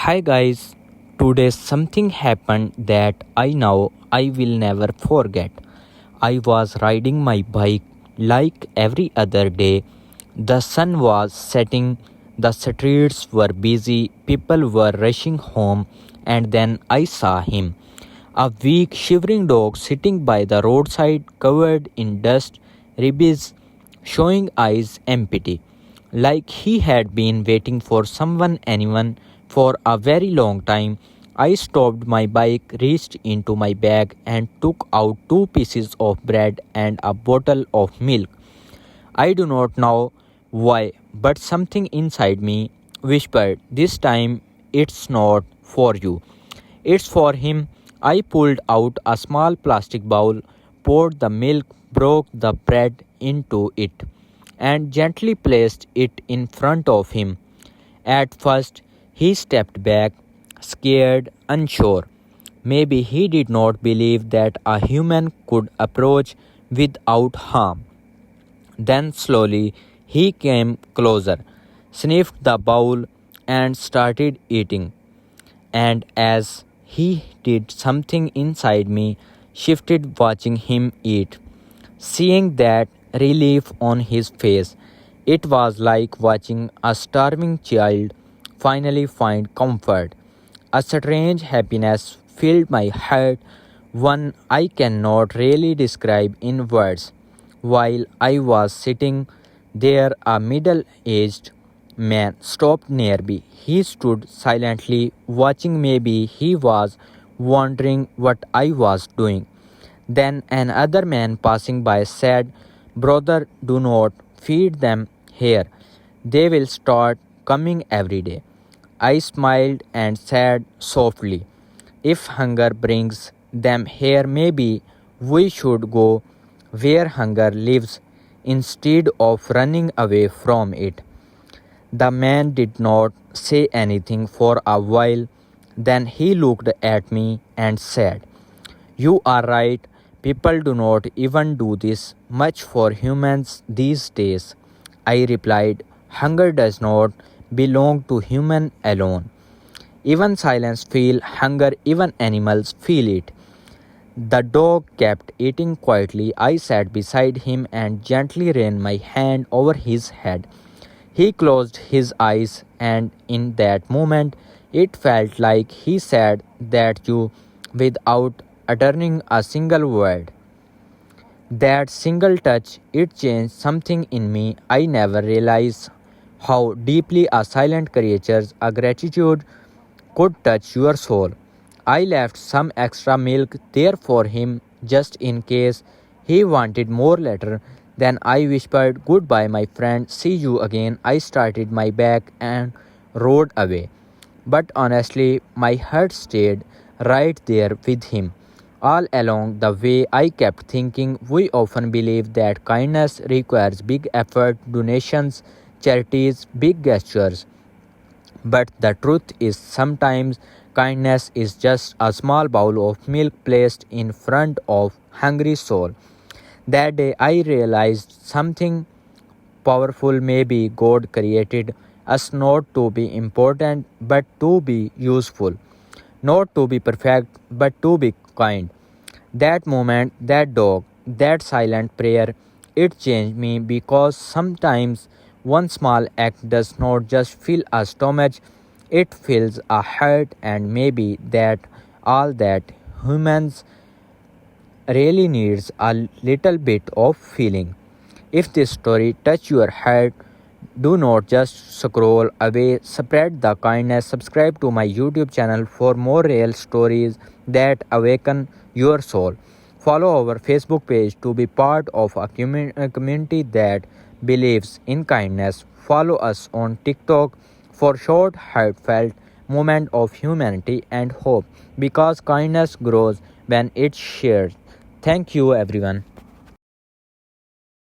Hi guys, today something happened that I know I will never forget. I was riding my bike like every other day. The sun was setting, the streets were busy, people were rushing home, and then I saw him. A weak, shivering dog sitting by the roadside, covered in dust, ribs, showing eyes empty, like he had been waiting for anyone, for a very long time. I stopped my bike, reached into my bag, and took out two pieces of bread and a bottle of milk. I do not know why, but something inside me whispered, "This time it's not for you. It's for him." I pulled out a small plastic bowl, poured the milk, broke the bread into it, and gently placed it in front of him. At first, he stepped back, scared, unsure. Maybe he did not believe that a human could approach without harm. Then slowly he came closer, sniffed the bowl, and started eating. And as he did, something inside me shifted watching him eat. Seeing that relief on his face, it was like watching a starving child finally find comfort. A strange happiness filled my heart, one I cannot really describe in words. While I was sitting there, a middle aged man stopped near me. He stood silently watching. Maybe he was wondering what I was doing. Then another man passing by said, "Brother, do not feed them here. They will start coming every day." I smiled and said softly, "If hunger brings them here, maybe we should go where hunger lives instead of running away from it." The man did not say anything for a while. Then he looked at me and said, "You are right. People do not even do this much for humans these days." I replied, "Hunger does not belong to human alone. Even silence feel hunger, even animals feel it." The dog kept eating quietly. I sat beside him and gently ran my hand over his head. He closed his eyes, and in that moment, it felt like he said that you without uttering a single word. That single touch, it changed something in me. I never realized how deeply a silent creature's a gratitude could touch your soul. I left some extra milk there for him just in case he wanted more later. Then I whispered, "Goodbye, my friend, see you again." I started my bag and rode away. But honestly, my heart stayed right there with him. All along the way, I kept thinking we often believe that kindness requires big effort, donations, charities, big gestures. But the truth is, sometimes kindness is just a small bowl of milk placed in front of hungry soul. That day I realized something powerful. Maybe God created us not to be important but to be useful, not to be perfect but to be kind. That moment, that dog, that silent prayer, it changed me because sometimes one small act does not just fill a stomach, it fills a heart, and maybe that all that humans really needs a little bit of feeling. If this story touch your heart, do not just scroll away, spread the kindness. Subscribe to my YouTube channel for more real stories that awaken your soul. Follow our Facebook page to be part of a community that believes in kindness. Follow us on TikTok for short, heartfelt moment of humanity and hope, because kindness grows when it's shared. Thank you, everyone.